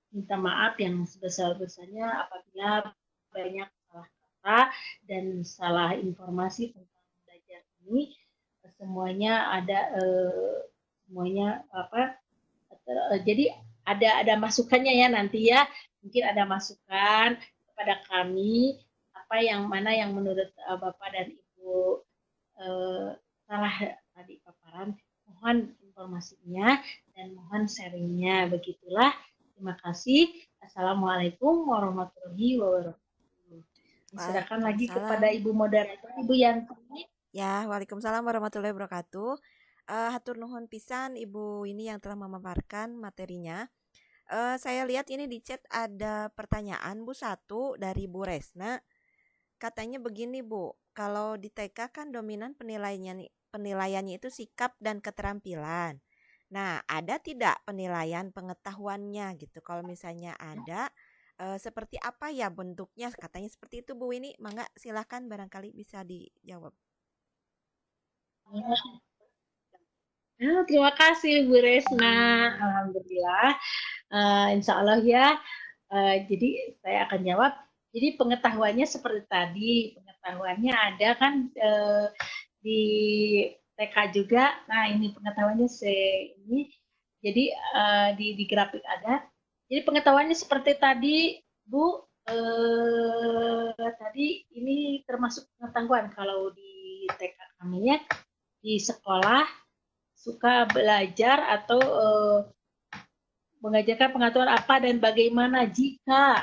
minta maaf yang sebesar-besarnya apabila banyak salah kata dan salah informasi tentang belajar ini semuanya ada semuanya jadi ada masukannya ya nanti ya mungkin ada masukan kepada kami apa yang mana yang menurut Bapak dan Ibu salah tadi paparan mohon informasinya dan mohon sharingnya begitulah. Terima kasih. Assalamualaikum warahmatullahi wabarakatuh. Silakan lagi kepada Ibu moderator, Ibu Yanti. Ya, waalaikumsalam warahmatullahi wabarakatuh. Hatur nuhun pisan Ibu ini yang telah memaparkan materinya. Saya lihat ini di chat ada pertanyaan Bu satu dari Bu Resna. Katanya begini Bu, kalau di TK kan dominan penilaiannya itu sikap dan keterampilan. Nah, ada tidak penilaian pengetahuannya gitu? Kalau misalnya ada, seperti apa ya bentuknya? Katanya seperti itu Bu ini. Mangga silahkan barangkali bisa dijawab. Terima kasih Bu Resna. Alhamdulillah. Insya Allah ya. Jadi saya akan jawab. Jadi pengetahuannya seperti tadi. Pengetahuannya ada kan di TK juga. Nah ini pengetahuannya ini. Jadi di grafik ada. Jadi pengetahuannya seperti tadi Bu. Tadi ini termasuk pengetahuan kalau di TK kami ya. Di sekolah suka belajar atau mengajarkan pengetahuan apa dan bagaimana jika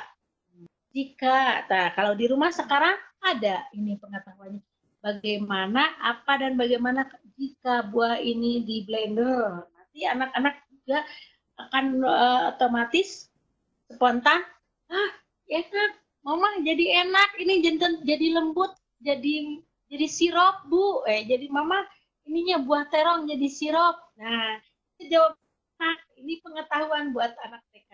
nah kalau di rumah sekarang ada ini pengetahuannya bagaimana apa dan bagaimana jika buah ini di blender, nanti anak-anak juga akan otomatis spontan, enak mama jadi enak ini jadi lembut jadi sirup bu, jadi mama ininya buah terong jadi sirup. Nah itu jawab, ini pengetahuan buat anak TK.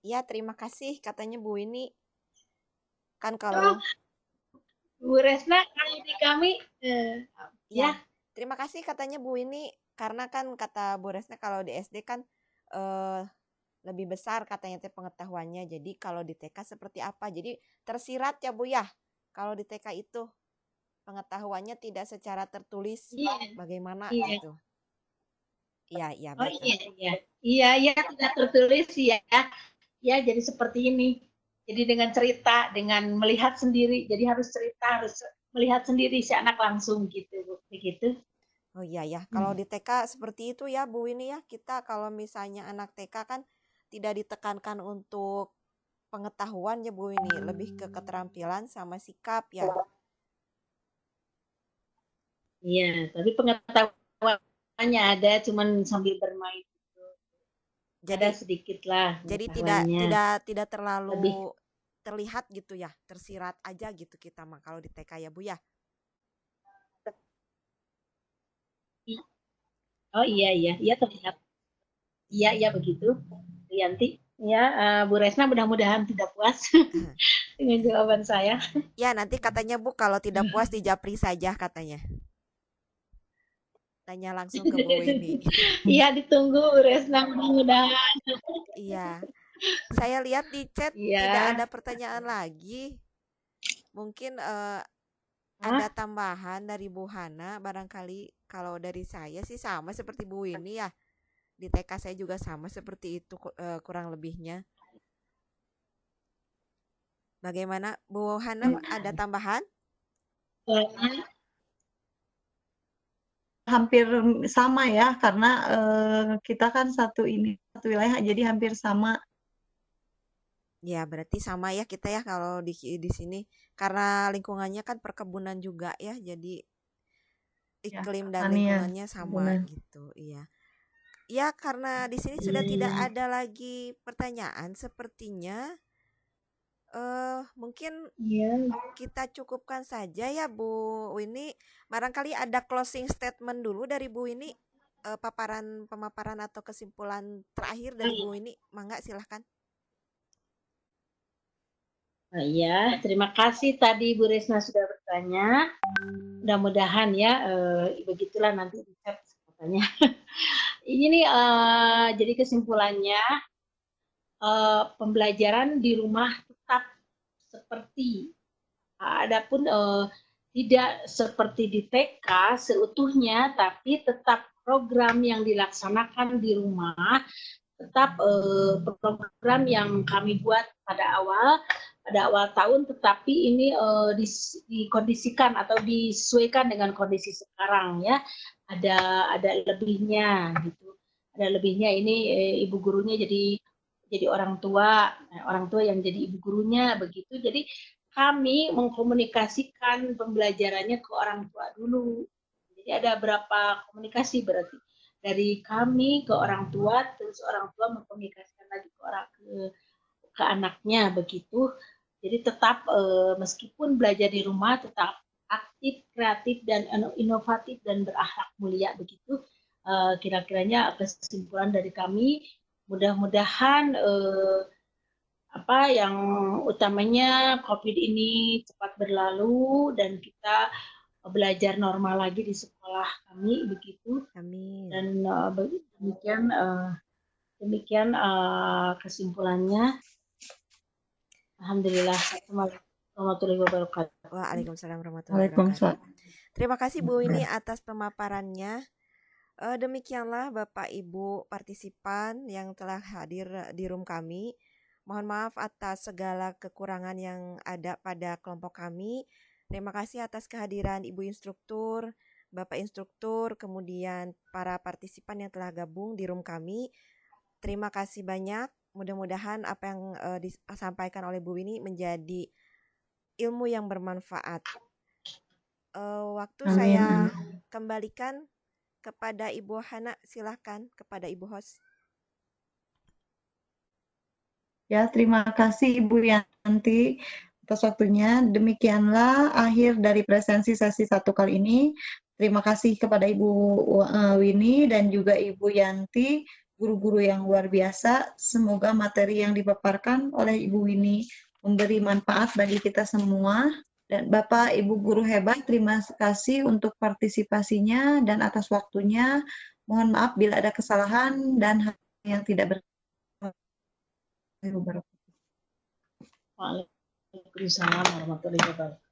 Ya, terima kasih katanya Bu ini. Kan Oh, kalau Bu Resna kalau di kami ya, terima kasih katanya Bu ini karena kan kata Bu Resna kalau di SD kan lebih besar katanya teh pengetahuannya. Jadi kalau di TK seperti apa? Jadi tersirat ya Bu ya. Kalau di TK itu pengetahuannya tidak secara tertulis bagaimana gitu. Iya, iya Oh baik. iya tidak tertulis ya. Ya jadi seperti ini. Jadi dengan cerita, dengan melihat sendiri. Jadi harus cerita, harus melihat sendiri si anak langsung gitu, begitu. Oh iya ya, kalau di TK seperti itu ya Bu ini ya. Kita kalau misalnya anak TK kan tidak ditekankan untuk pengetahuan ya Bu ini, lebih ke keterampilan sama sikap ya. Iya, tapi pengetahuannya ada, cuman sambil bermain gitu. Ada sedikit lah. Jadi tidak terlalu lebih terlihat gitu ya, tersirat aja gitu kita mah kalau di TK ya Bu ya. Oh iya terlihat. Iya begitu, Rianti. Ya, Bu Resna mudah-mudahan tidak puas dengan jawaban saya. Ya nanti katanya Bu kalau tidak puas di japri saja katanya. Tanya langsung ke Bu ini. Iya ditunggu Bu Resna mudah-mudahan. Iya. Saya lihat di chat tidak ada pertanyaan lagi. Mungkin ada tambahan dari Bu Hana, barangkali kalau dari saya sih sama seperti Bu ini ya. Di TK saya juga sama seperti itu kurang lebihnya. Bagaimana Bu Hana, ada tambahan? Hampir sama ya, karena kita kan satu wilayah, jadi hampir sama. Ya, berarti sama ya kita ya kalau di sini karena lingkungannya kan perkebunan juga ya, jadi iklim dan lingkungannya sama gitu, iya. Ya, karena di sini sudah tidak ada lagi pertanyaan sepertinya. Mungkin kita cukupkan saja ya Bu Winnie. Barangkali ada closing statement dulu dari Bu Winnie, pemaparan atau kesimpulan terakhir dari Bu Winnie. Mangga silahkan. Ya, terima kasih tadi Bu Resna sudah bertanya. Mudah-mudahan ya, begitulah nanti di chat katanya. Ini jadi kesimpulannya, pembelajaran di rumah tetap seperti, adapun tidak seperti di TK seutuhnya, tapi tetap program yang dilaksanakan di rumah, tetap program yang kami buat pada awal tahun, tetapi ini dikondisikan atau disesuaikan dengan kondisi sekarang ya. Ada lebihnya gitu. Ada lebihnya ini ibu gurunya jadi orang tua yang jadi ibu gurunya begitu. Jadi kami mengkomunikasikan pembelajarannya ke orang tua dulu. Jadi ada berapa komunikasi berarti dari kami ke orang tua, terus orang tua mengkomunikasikan lagi ke anaknya begitu. Jadi tetap meskipun belajar di rumah tetap aktif, kreatif dan inovatif dan berakhlak mulia begitu. Kira-kiranya kesimpulan dari kami, mudah-mudahan apa yang utamanya COVID ini cepat berlalu dan kita belajar normal lagi di sekolah kami begitu. Amin. Dan demikian kesimpulannya. Alhamdulillah. Assalamualaikum warahmatullahi wabarakatuh. Waalaikumsalam warahmatullahi wabarakatuh. Terima kasih Bu ini atas pemaparannya. Demikianlah Bapak Ibu partisipan yang telah hadir di room kami. Mohon maaf atas segala kekurangan yang ada pada kelompok kami. Terima kasih atas kehadiran Ibu Instruktur, Bapak Instruktur, kemudian para partisipan yang telah gabung di room kami. Terima kasih banyak. Mudah-mudahan apa yang disampaikan oleh Bu Winnie menjadi ilmu yang bermanfaat. Waktu Amin, saya amin. kembalikan kepada Ibu Hana, silahkan kepada Ibu host. Ya, terima kasih Ibu Yanti atas waktunya. Demikianlah akhir dari presensi sesi 1 kali ini. Terima kasih kepada Ibu Winnie dan juga Ibu Yanti, guru-guru yang luar biasa. Semoga materi yang dipaparkan oleh Ibu Winnie memberi manfaat bagi kita semua. Dan Bapak Ibu guru hebat, terima kasih untuk partisipasinya dan atas waktunya. Mohon maaf bila ada kesalahan dan hal yang tidak berkenan. Waalaikumsalam warahmatullahi wabarakatuh.